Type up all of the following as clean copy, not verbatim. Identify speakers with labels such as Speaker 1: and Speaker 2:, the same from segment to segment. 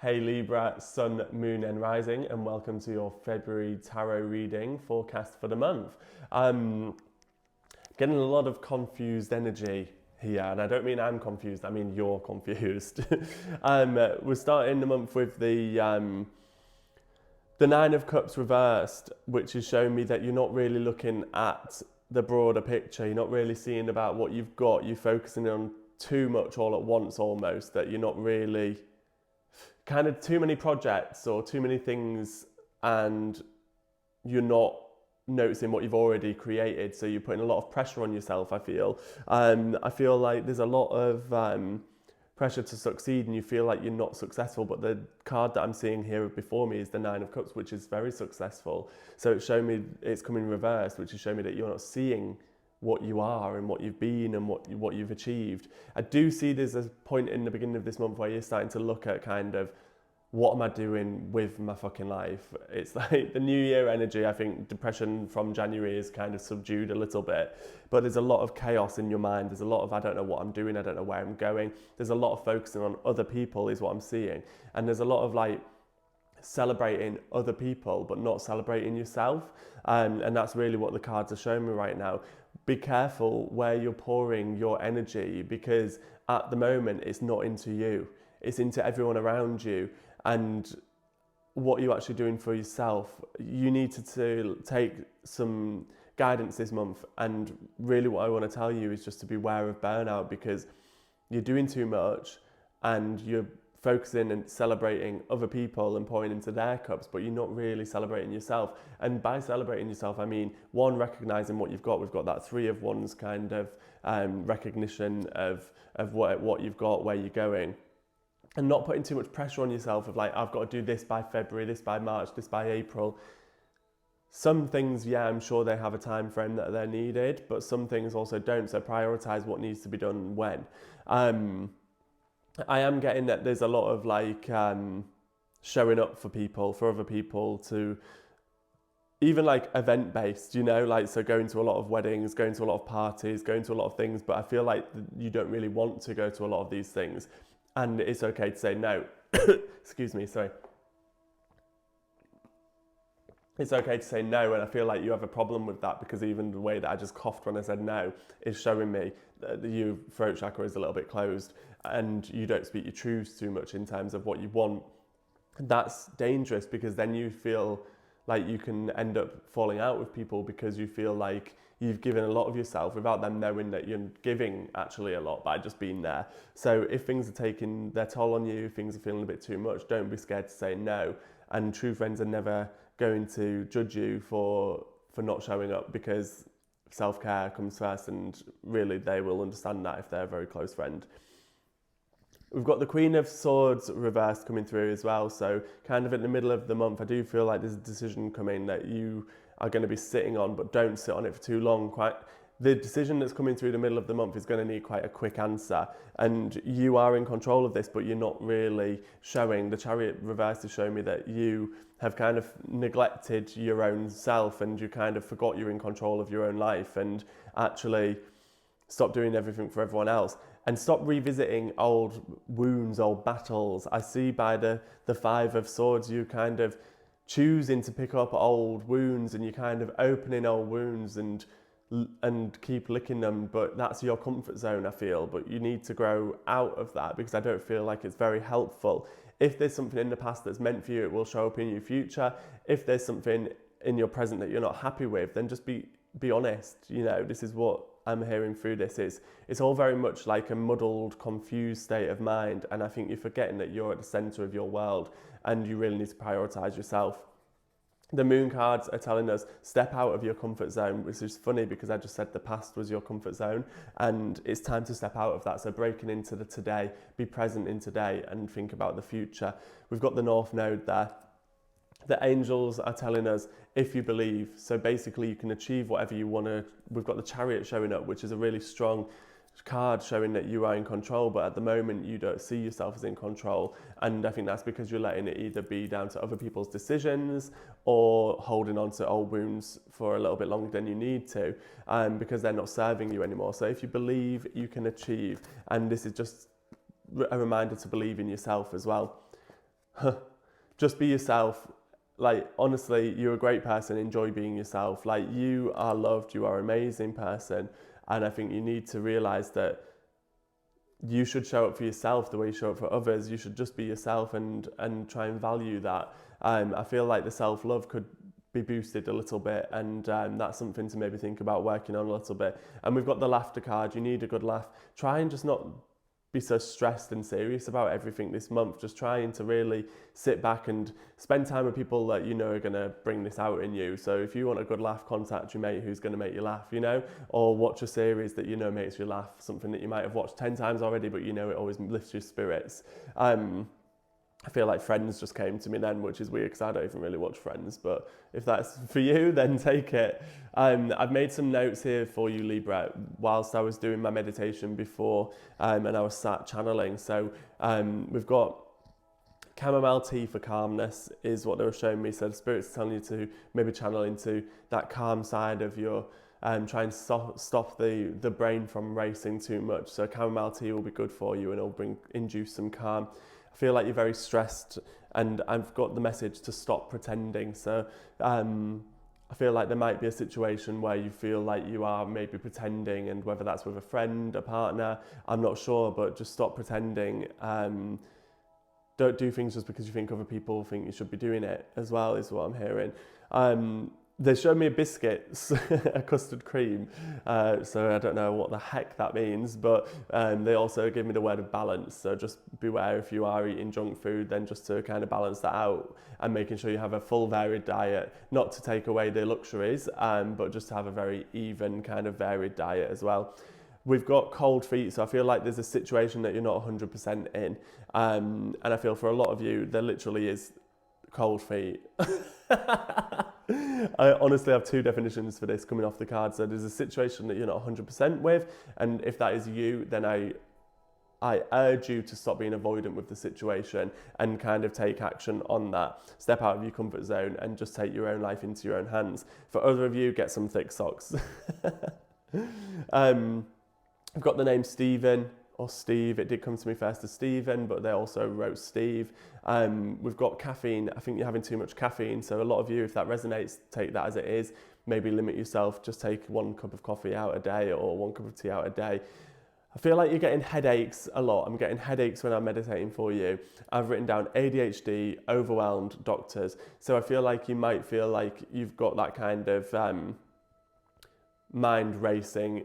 Speaker 1: Hey Libra, Sun, Moon and Rising, and welcome to your February tarot reading forecast for the month. Getting a lot of confused energy here, and I don't mean I'm confused, I mean you're confused. We're starting the month with the Nine of Cups reversed, which is showing me that you're not really looking at the broader picture. You're not really seeing about what you've got. You're focusing on too much all at once almost, that you're not really kind of too many projects or too many things, and you're not noticing what you've already created. So you're putting a lot of pressure on yourself, I feel. I feel like there's a lot of pressure to succeed and you feel like you're not successful, but the card that I'm seeing here before me is the Nine of Cups, which is very successful. So it's showing me it's coming reversed, which is showing me that you're not seeing what you are and what you've been and what you've achieved. I do see there's a point in the beginning of this month where you're starting to look at kind of, what am I doing with my fucking life? It's like the new year energy. I think depression from January is kind of subdued a little bit, but there's a lot of chaos in your mind. There's a lot of, I don't know what I'm doing. I don't know where I'm going. There's a lot of focusing on other people is what I'm seeing. And there's a lot of like celebrating other people, but not celebrating yourself. And that's really what the cards are showing me right now. Be careful where you're pouring your energy, because at the moment it's not into you. It's into everyone around you. And what you're actually doing for yourself, you need to take some guidance this month. And really what I want to tell you is just to beware of burnout, because you're doing too much and you're focusing and celebrating other people and pouring into their cups, but you're not really celebrating yourself. And by celebrating yourself, I mean, one, recognizing what you've got. We've got that Three of Wands kind of recognition of what you've got, where you're going. And not putting too much pressure on yourself of like, I've got to do this by February, this by March, this by April. Some things, yeah, I'm sure they have a time frame that they're needed, but some things also don't. So prioritize what needs to be done when. I am getting that there's a lot of like showing up for people, for other people, to even like event based, you know, like so going to a lot of weddings, going to a lot of parties, going to a lot of things, but I feel like you don't really want to go to a lot of these things. And it's okay to say no. Excuse me, sorry. It's okay to say no, and I feel like you have a problem with that, because even the way that I just coughed when I said no is showing me that your throat chakra is a little bit closed and you don't speak your truths too much in terms of what you want. That's dangerous, because then you feel like you can end up falling out with people because you feel like you've given a lot of yourself without them knowing that you're giving actually a lot by just being there. So if things are taking their toll on you, things are feeling a bit too much, don't be scared to say no. And true friends are never going to judge you for not showing up, because self-care comes first, and really they will understand that if they're a very close friend. We've got the Queen of Swords reversed coming through as well. So kind of in the middle of the month, I do feel like there's a decision coming that you are going to be sitting on, but don't sit on it for too long. The decision that's coming through the middle of the month is going to need quite a quick answer. And you are in control of this, but you're not really showing. The Chariot reversed is showing me that you have kind of neglected your own self, and you kind of forgot you're in control of your own life, and actually stop doing everything for everyone else. And stop revisiting old wounds, old battles. I see by the Five of Swords, you kind of choosing to pick up old wounds, and you're kind of opening old wounds and keep licking them, but that's your comfort zone, I feel. But you need to grow out of that, because I don't feel like it's very helpful. If there's something in the past that's meant for you, it will show up in your future. If there's something in your present that you're not happy with, then just be honest. You know, this is what I'm hearing through this. It's all very much like a muddled, confused state of mind, and I think you're forgetting that you're at the center of your world, and you really need to prioritize yourself. The Moon cards are telling us step out of your comfort zone, which is funny because I just said the past was your comfort zone, and it's time to step out of that. So breaking into the today, be present in today and think about the future. We've got the North Node there. The angels are telling us, if you believe, so basically you can achieve whatever you want to. We've got the Chariot showing up, which is a really strong card showing that you are in control, but at the moment you don't see yourself as in control. And I think that's because you're letting it either be down to other people's decisions or holding on to old wounds for a little bit longer than you need to, because they're not serving you anymore. So if you believe, you can achieve. And this is just a reminder to believe in yourself as well. Just be yourself. Like, honestly, you're a great person. Enjoy being yourself. Like, you are loved. You are an amazing person. And I think you need to realize that you should show up for yourself the way you show up for others. You should just be yourself and try and value that. I feel like the self-love could be boosted a little bit, and that's something to maybe think about working on a little bit. And we've got the laughter card. You need a good laugh. Try and just not be so stressed and serious about everything this month. Just trying to really sit back and spend time with people that you know are going to bring this out in you. So if you want a good laugh, contact your mate who's going to make you laugh, you know, or watch a series that you know makes you laugh, something that you might have watched 10 times already, but you know it always lifts your spirits. I feel like Friends just came to me then, which is weird because I don't even really watch Friends, but if that's for you, then take it. I've made some notes here for you, Libra, whilst I was doing my meditation before, and I was sat channeling. So we've got chamomile tea for calmness is what they were showing me. So the spirit's telling you to maybe channel into that calm side of your try and stop the brain from racing too much. So chamomile tea will be good for you and it'll induce some calm. I feel like you're very stressed, and I've got the message to stop pretending. So I feel like there might be a situation where you feel like you are maybe pretending, and whether that's with a friend, a partner, I'm not sure, but just stop pretending. Don't do things just because you think other people think you should be doing it as well, is what I'm hearing. They showed me a biscuits, a custard cream, so I don't know what the heck that means, but they also give me the word of balance. So just beware if you are eating junk food, then just to kind of balance that out and making sure you have a full varied diet, not to take away the luxuries, but just to have a very even kind of varied diet as well. We've got cold feet, so I feel like there's a situation that you're not 100% in, and I feel for a lot of you, there literally is cold feet. I honestly have two definitions for this coming off the card. So there's a situation that you're not 100% with, and if that is you, then I urge you to stop being avoidant with the situation and kind of take action on that. Step out of your comfort zone and just take your own life into your own hands. For other of you, get some thick socks. I've got the name Stephen or Steve. It did come to me first as Stephen, but they also wrote Steve. We've got caffeine. I think you're having too much caffeine. So a lot of you, if that resonates, take that as it is. Maybe limit yourself. Just take 1 cup of coffee out a day or 1 cup of tea out a day. I feel like you're getting headaches a lot. I'm getting headaches when I'm meditating for you. I've written down ADHD, overwhelmed, doctors. So I feel like you might feel like you've got that kind of mind racing,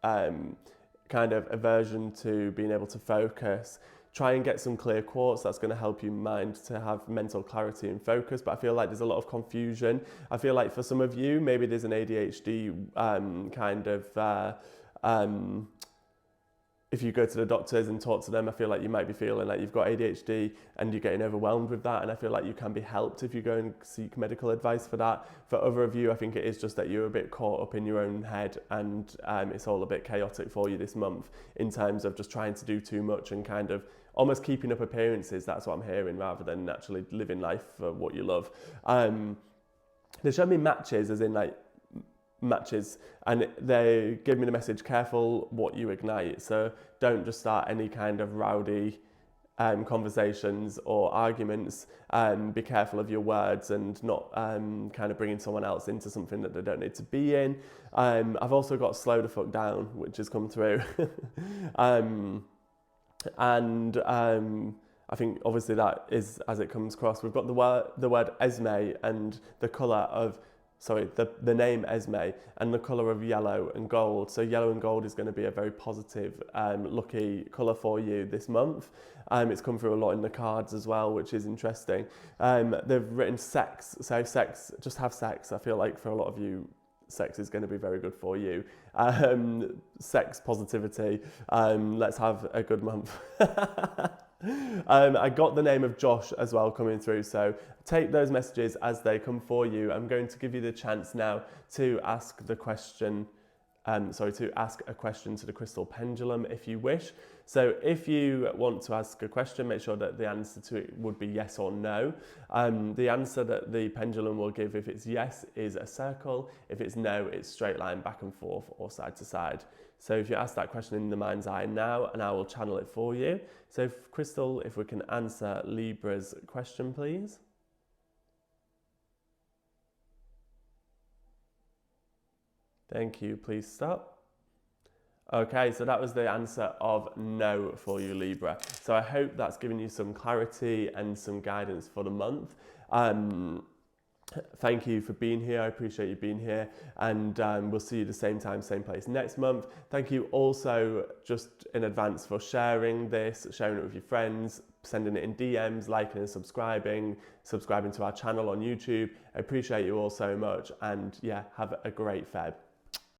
Speaker 1: kind of aversion to being able to focus. Try and get some clear quartz. That's going to help your mind to have mental clarity and focus. But I feel like there's a lot of confusion. I feel like for some of you, maybe there's an ADHD if you go to the doctors and talk to them, I feel like you might be feeling like you've got ADHD and you're getting overwhelmed with that. And I feel like you can be helped if you go and seek medical advice for that. For other of you, I think it is just that you're a bit caught up in your own head, and it's all a bit chaotic for you this month in terms of just trying to do too much and kind of almost keeping up appearances. That's what I'm hearing, rather than actually living life for what you love. They show me matches, as in like matches, and they give me the message, careful what you ignite. So don't just start any kind of rowdy conversations or arguments. Be careful of your words and not kind of bringing someone else into something that they don't need to be in. I've also got slow the fuck down, which has come through. I think obviously that is as it comes across. We've got the word Esme and the colour of the name Esme and the colour of yellow and gold. So yellow and gold is going to be a very positive, lucky colour for you this month. It's come through a lot in the cards as well, which is interesting. They've written sex. So sex, just have sex. I feel like for a lot of you, sex is going to be very good for you. Sex positivity. Let's have a good month. I got the name of Josh as well coming through, so take those messages as they come for you. I'm going to give you the chance now to ask the question to ask a question to the crystal pendulum if you wish. So if you want to ask a question, make sure that the answer to it would be yes or no. The answer that the pendulum will give if it's yes is a circle, if it's no, it's straight line back and forth or side to side. So if you ask that question in the mind's eye now, and I will channel it for you. So Crystal, if we can answer Libra's question, please. Thank you, please stop. Okay, so that was the answer of no for you, Libra. So I hope that's given you some clarity and some guidance for the month. Thank you for being here. I appreciate you being here, and we'll see you the same time, same place next month. Thank you also just in advance for sharing this, sharing it with your friends, sending it in DMs, liking and subscribing to our channel on YouTube. I appreciate you all so much, and yeah, have a great Feb.